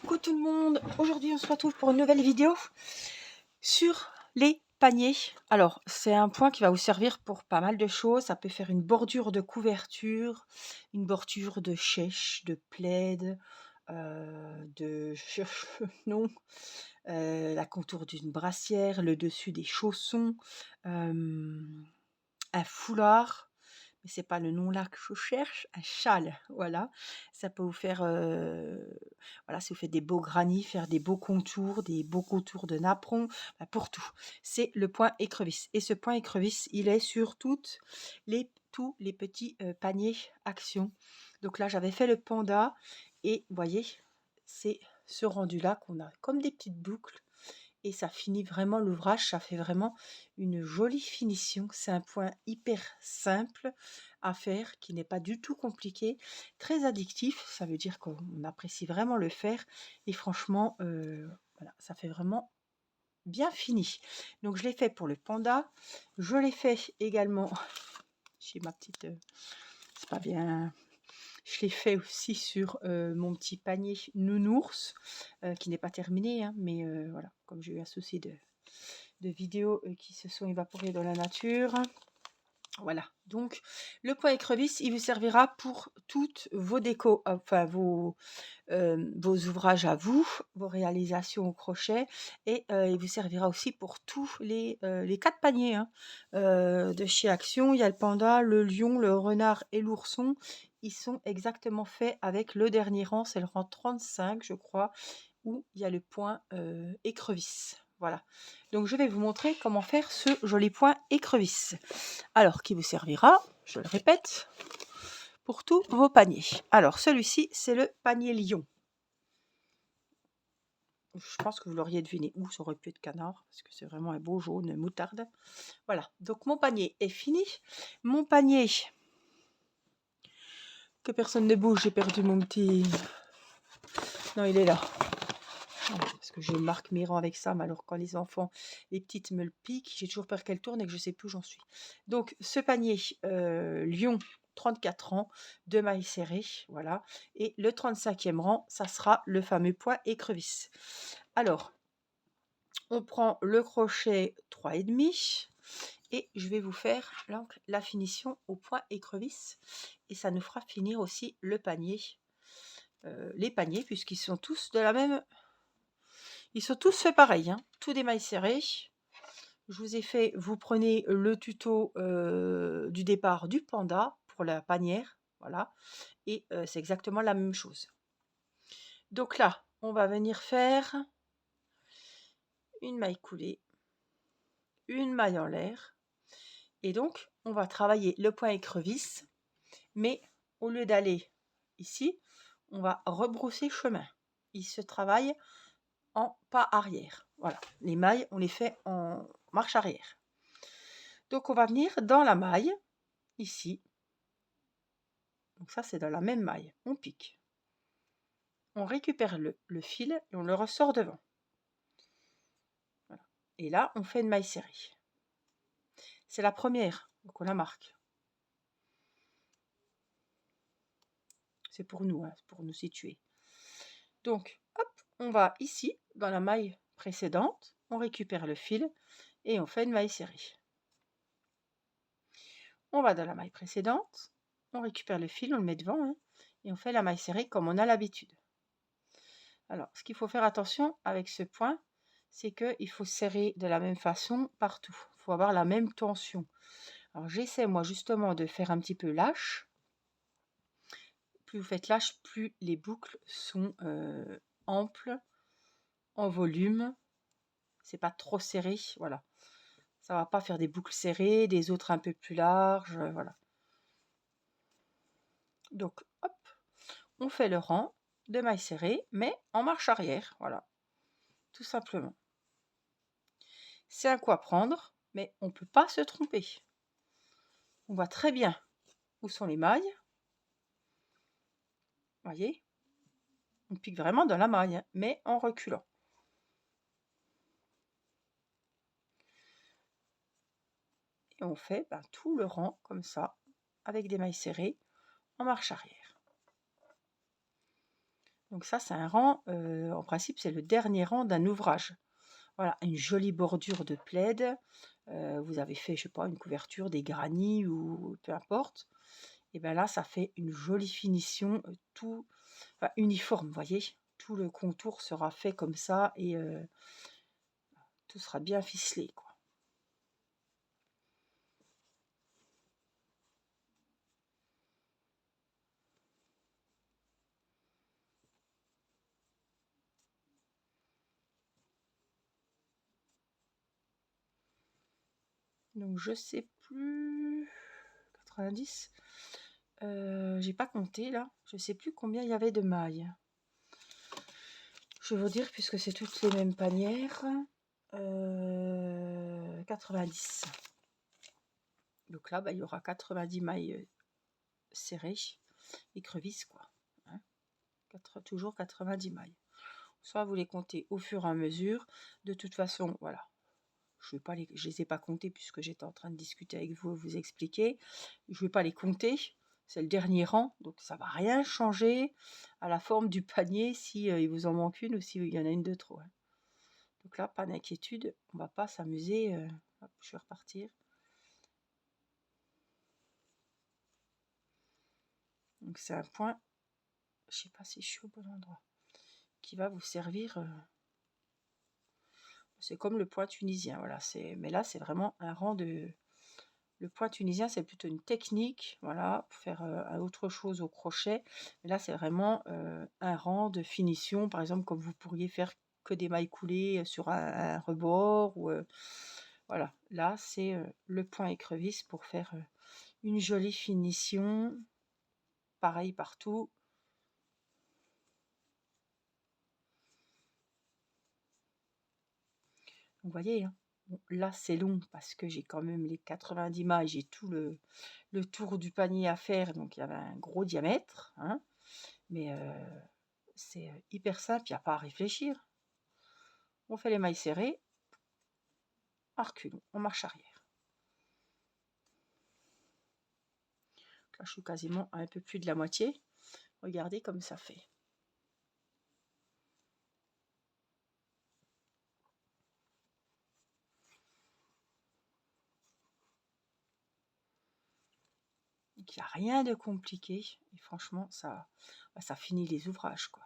Coucou tout le monde, aujourd'hui on se retrouve pour une nouvelle vidéo sur les paniers. Alors c'est un point qui va vous servir pour pas mal de choses, ça peut faire une bordure de couverture, une bordure de chèche, de plaid, de non, la contour d'une brassière, le dessus des chaussons, un foulard. Mais c'est pas le nom là que je cherche, un châle, voilà. Ça peut vous faire, voilà, si vous faites des beaux granits, faire des beaux contours de napperon, bah, pour tout. C'est le point écrevisse et ce point écrevisse, il est sur tous les petits, paniers Action. Donc là, j'avais fait le panda et vous voyez, c'est ce rendu-là qu'on a comme des petites boucles et ça finit vraiment l'ouvrage, ça fait vraiment une jolie finition. C'est un point hyper simple à faire, qui n'est pas du tout compliqué, très addictif, ça veut dire qu'on apprécie vraiment le faire et franchement, voilà, ça fait vraiment bien fini. Donc je l'ai fait pour le panda, je l'ai fait également chez ma petite, c'est pas bien, je l'ai fait aussi sur mon petit panier nounours, qui n'est pas terminé, hein, mais voilà, comme j'ai eu un souci de vidéos qui se sont évaporées dans la nature. Voilà, donc le point écrevisse, il vous servira pour toutes vos décos, enfin vos ouvrages à vous, vos réalisations au crochet et il vous servira aussi pour tous les 4 paniers, hein, de chez Action. Il y a le panda, le lion, le renard et l'ourson. Ils sont exactement faits avec le dernier rang, c'est le rang 35 je crois, où il y a le point, écrevisse. Voilà, donc je vais vous montrer comment faire ce joli point écrevisse. Alors qui vous servira, je le répète, pour tous vos paniers. Alors celui-ci, c'est le panier lion. Je pense que vous l'auriez deviné, ou ça aurait pu être canard, parce que c'est vraiment un beau jaune moutarde. Voilà, donc mon panier est fini. Mon panier, que personne ne bouge, j'ai perdu mon petit... Non, il est là. Parce que je marque mes rangs avec ça, mais alors quand les enfants, les petites me le piquent, j'ai toujours peur qu'elles tournent et que je ne sais plus où j'en suis. Donc ce panier, lion, 34 ans, de mailles serrées, voilà. Et le 35e rang, ça sera le fameux point écrevisse. Alors, on prend le crochet 3,5 et je vais vous faire la finition au point écrevisse et ça nous fera finir aussi le panier, les paniers puisqu'ils sont tous de la même, ils sont tous faits pareil, hein, tout des mailles serrées. Je vous ai fait, vous prenez le tuto du départ du panda pour la panière, voilà, et c'est exactement la même chose. Donc là, on va venir faire une maille coulée, une maille en l'air, et donc on va travailler le point écrevisse, mais au lieu d'aller ici, on va rebrousser chemin. Il se travaille en pas arrière. Voilà, les mailles, on les fait en marche arrière. Donc on va venir dans la maille, ici. Donc ça, c'est dans la même maille. On pique. On récupère le fil et on le ressort devant. Voilà. Et là, on fait une maille serrée. C'est la première, donc on la marque. C'est pour nous, hein, pour nous situer. Donc, hop, on va ici, dans la maille précédente, on récupère le fil et on fait une maille serrée. On va dans la maille précédente, on récupère le fil, on le met devant, hein, et on fait la maille serrée comme on a l'habitude. Alors, ce qu'il faut faire attention avec ce point, c'est qu'il faut serrer de la même façon partout. Il faut avoir la même tension. Alors, j'essaie moi justement de faire un petit peu lâche. Plus vous faites lâche, plus les boucles sont amples, en volume. C'est pas trop serré, voilà. Ça va pas faire des boucles serrées, des autres un peu plus larges, voilà. Donc, hop, on fait le rang de mailles serrées, mais en marche arrière, voilà, tout simplement. C'est un coup à prendre, mais on ne peut pas se tromper. On voit très bien où sont les mailles. Voyez, on pique vraiment dans la maille, hein, mais en reculant. Et on fait tout le rang comme ça, avec des mailles serrées, en marche arrière. Donc ça, c'est un rang, en principe, c'est le dernier rang d'un ouvrage. Voilà, une jolie bordure de plaid. Vous avez fait, je sais pas, une couverture, des granits ou peu importe. Et bien là, ça fait une jolie finition, tout enfin, uniforme, vous voyez? Tout le contour sera fait comme ça et tout sera bien ficelé, quoi. Donc je sais plus 90, j'ai pas compté là, je sais plus combien il y avait de mailles. Je vais vous dire puisque c'est toutes les mêmes panières, 90. Donc là, bah, il y aura 90 mailles, serrées, écrevisses quoi, hein. Toujours 90 mailles. Soit vous les comptez au fur et à mesure. De toute façon, voilà, je les ai pas comptées puisque j'étais en train de discuter avec vous, vous expliquer. Je ne vais pas les compter. C'est le dernier rang, donc ça va rien changer à la forme du panier si il vous en manque une ou s'il y en a une de trop, hein. Donc là, pas d'inquiétude, on va pas s'amuser. Hop, je vais repartir. Donc c'est un point, je sais pas si je suis au bon endroit, qui va vous servir. C'est comme le point tunisien, voilà. Mais là, c'est vraiment un rang de. Le point tunisien, c'est plutôt une technique, voilà, pour faire autre chose au crochet. Mais là, c'est vraiment un rang de finition, par exemple, comme vous pourriez faire que des mailles coulées sur un rebord. Ou, voilà, là, c'est le point écrevisse pour faire une jolie finition. Pareil partout. Vous voyez, hein. Bon, là, c'est long parce que j'ai quand même les 90 mailles, j'ai tout le tour du panier à faire, donc il y avait un gros diamètre, hein. Mais c'est hyper simple, il n'y a pas à réfléchir. On fait les mailles serrées, on recule, on marche arrière. Là, je suis quasiment à un peu plus de la moitié. Regardez comme ça fait. Donc, il n'y a rien de compliqué. Et franchement, ça finit les ouvrages, quoi.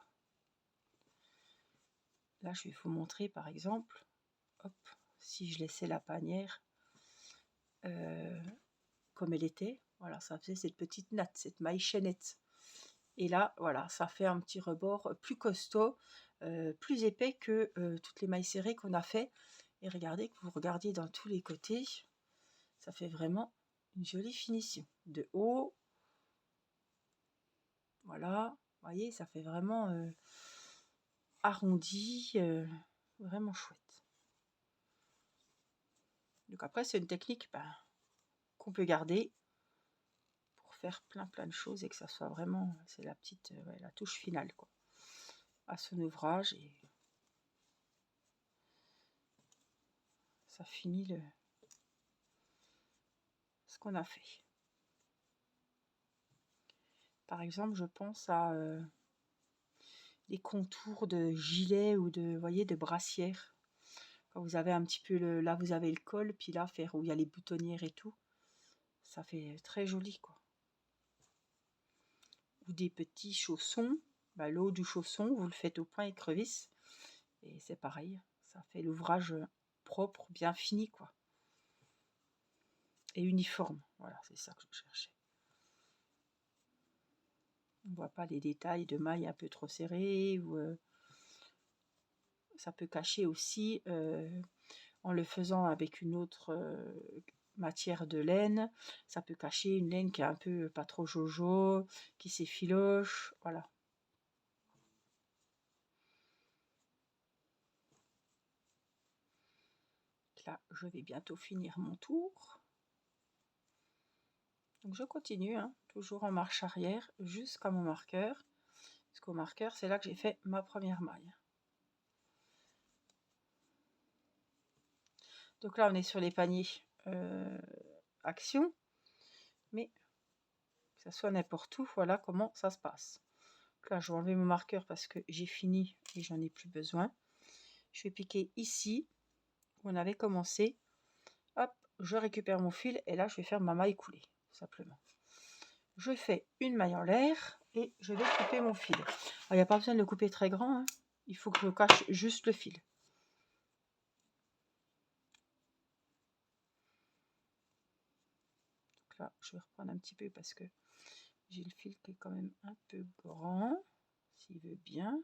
Là, je vais vous montrer, par exemple, hop, si je laissais la panière comme elle était. Voilà, ça faisait cette petite natte, cette maille chaînette. Et là, voilà, ça fait un petit rebord plus costaud, plus épais que toutes les mailles serrées qu'on a fait. Et regardez, que vous regardiez dans tous les côtés, ça fait vraiment une jolie finition. De haut, voilà, vous voyez, ça fait vraiment arrondi, vraiment chouette. Donc après, c'est une technique qu'on peut garder pour faire plein de choses et que ça soit vraiment, c'est la petite, ouais, la touche finale, quoi, à son ouvrage. Et ça finit ce qu'on a fait. Par exemple, je pense à des contours de gilet ou de, voyez, de brassière. Quand vous avez un petit peu là, vous avez le col, puis là, faire où il y a les boutonnières et tout, ça fait très joli, quoi. Ou des petits chaussons, le haut du chausson, vous le faites au point écrevisse, et c'est pareil, ça fait l'ouvrage propre, bien fini, quoi. Et uniforme, voilà, c'est ça que je cherchais. On voit pas les détails de mailles un peu trop serrées, ou ça peut cacher aussi, en le faisant avec une autre matière de laine, ça peut cacher une laine qui est un peu pas trop jojo, qui s'effiloche, voilà. Là, je vais bientôt finir mon tour. Donc je continue, hein, toujours en marche arrière jusqu'à mon marqueur. Parce qu'au marqueur, c'est là que j'ai fait ma première maille. Donc là, on est sur les paniers action, mais que ça soit n'importe où, voilà comment ça se passe. Là, je vais enlever mon marqueur parce que j'ai fini et j'en ai plus besoin. Je vais piquer ici où on avait commencé. Hop, je récupère mon fil et là, je vais faire ma maille coulée, tout simplement. Je fais une maille en l'air et je vais couper mon fil. Il n'y a pas besoin de le couper très grand, hein. Il faut que je cache juste le fil. Donc là, je vais reprendre un petit peu parce que j'ai le fil qui est quand même un peu grand, s'il veut bien.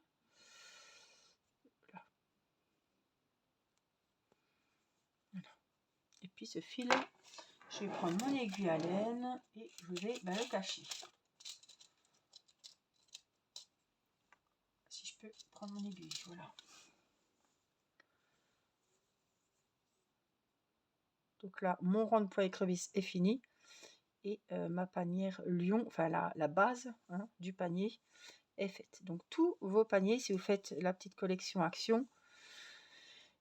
Là. Voilà. Et puis ce fil, je vais prendre mon aiguille à laine et je vais le cacher. Si je peux prendre mon aiguille, voilà. Donc là, mon rond de poids écrevisse est fini. Et ma panière lion, enfin la base du panier est faite. Donc tous vos paniers, si vous faites la petite collection action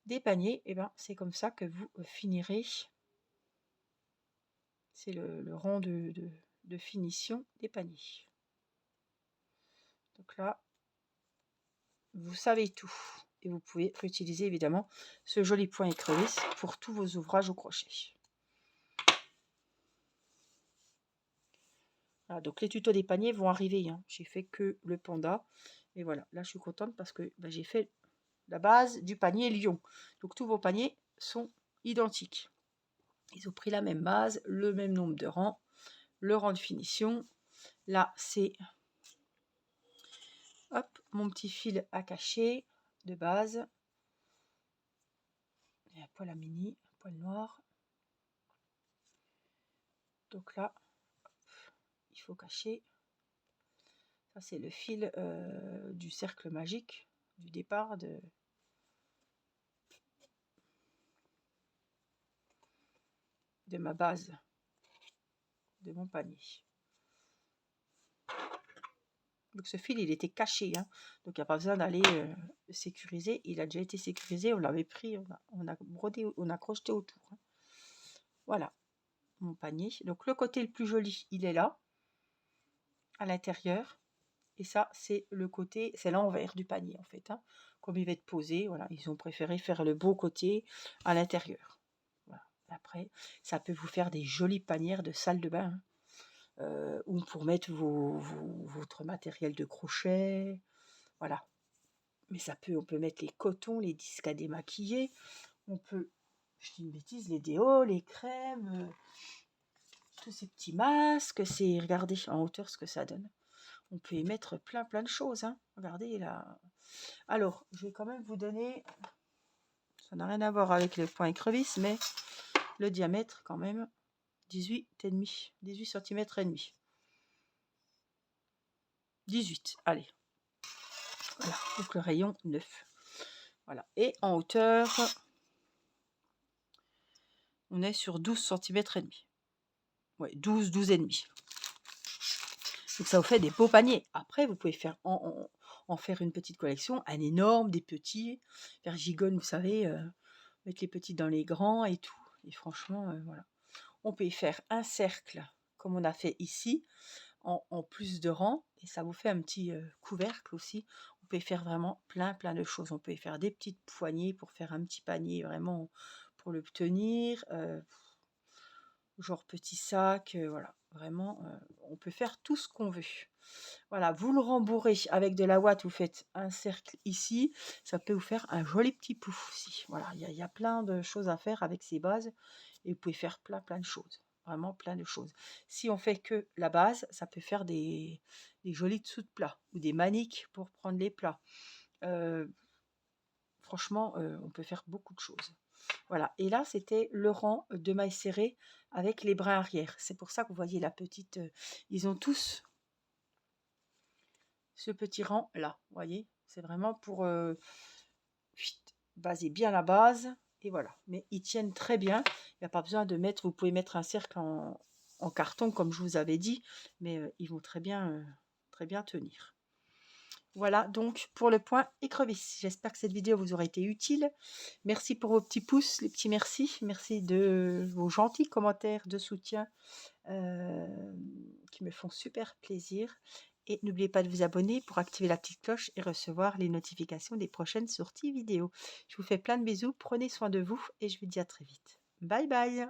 des paniers, et ben c'est comme ça que vous finirez. C'est le rang de finition des paniers. Donc là, vous savez tout. Et vous pouvez réutiliser évidemment ce joli point écrevisse pour tous vos ouvrages au crochet. Voilà, donc les tutos des paniers vont arriver. J'ai fait que le panda. Et voilà, là je suis contente parce que j'ai fait la base du panier lion. Donc tous vos paniers sont identiques. Ils ont pris la même base, le même nombre de rangs, le rang de finition. Là, c'est hop, mon petit fil à cacher de base. Et un poil à mini, un poil noir. Donc là, hop, il faut cacher. Ça, c'est le fil du cercle magique, du départ de ma base, de mon panier. Donc ce fil, il était caché, donc il n'y a pas besoin d'aller sécuriser. Il a déjà été sécurisé, on l'avait pris, on a brodé, on a crocheté autour. Voilà, mon panier. Donc le côté le plus joli, il est là, à l'intérieur. Et ça, c'est le côté, c'est l'envers du panier en fait. Comme il va être posé, voilà, ils ont préféré faire le beau côté à l'intérieur. Voilà. Après, ça peut vous faire des jolies panières de salle de bain. Ou pour mettre votre matériel de crochet. Voilà. Mais on peut mettre les cotons, les disques à démaquiller. On peut, je dis une bêtise, les déos, les crèmes, tous ces petits masques. Regardez en hauteur ce que ça donne. On peut y mettre plein de choses. Regardez là. Alors, je vais quand même vous donner, ça n'a rien à voir avec le point écrevisse, mais le diamètre quand même, 18 cm et demi. 18, allez. Voilà, donc le rayon 9. Voilà. Et en hauteur, on est sur 12 cm et demi. Ouais, 12 et demi. Donc ça vous fait des beaux paniers. Après, vous pouvez faire en faire une petite collection, un énorme, des petits, faire gigogne, vous savez, mettre les petits dans les grands et tout. Et franchement, voilà. On peut y faire un cercle, comme on a fait ici, en plus de rangs, et ça vous fait un petit couvercle aussi. On peut y faire vraiment plein de choses. On peut y faire des petites poignées pour faire un petit panier vraiment pour le tenir, genre petit sac, voilà. Vraiment, on peut faire tout ce qu'on veut. Voilà, vous le rembourrez avec de la ouate, vous faites un cercle ici, ça peut vous faire un joli petit pouf aussi. Voilà, il y a plein de choses à faire avec ces bases et vous pouvez faire plein de choses. Vraiment plein de choses. Si on fait que la base, ça peut faire des jolis dessous de plats ou des maniques pour prendre les plats. Franchement, on peut faire beaucoup de choses. Voilà, et là, c'était le rang de mailles serrées avec les brins arrière. C'est pour ça que vous voyez la petite... ils ont tous ce petit rang là, vous voyez. C'est vraiment pour baser bien la base. Et voilà, mais ils tiennent très bien. Il n'y a pas besoin de mettre... Vous pouvez mettre un cercle en carton, comme je vous avais dit. Mais ils vont très bien tenir. Voilà donc pour le point écrevisse. J'espère que cette vidéo vous aura été utile. Merci pour vos petits pouces, les petits merci. Merci de vos gentils commentaires de soutien qui me font super plaisir. et n'oubliez pas de vous abonner pour activer la petite cloche et recevoir les notifications des prochaines sorties vidéo. Je vous fais plein de bisous, prenez soin de vous et je vous dis à très vite. Bye bye!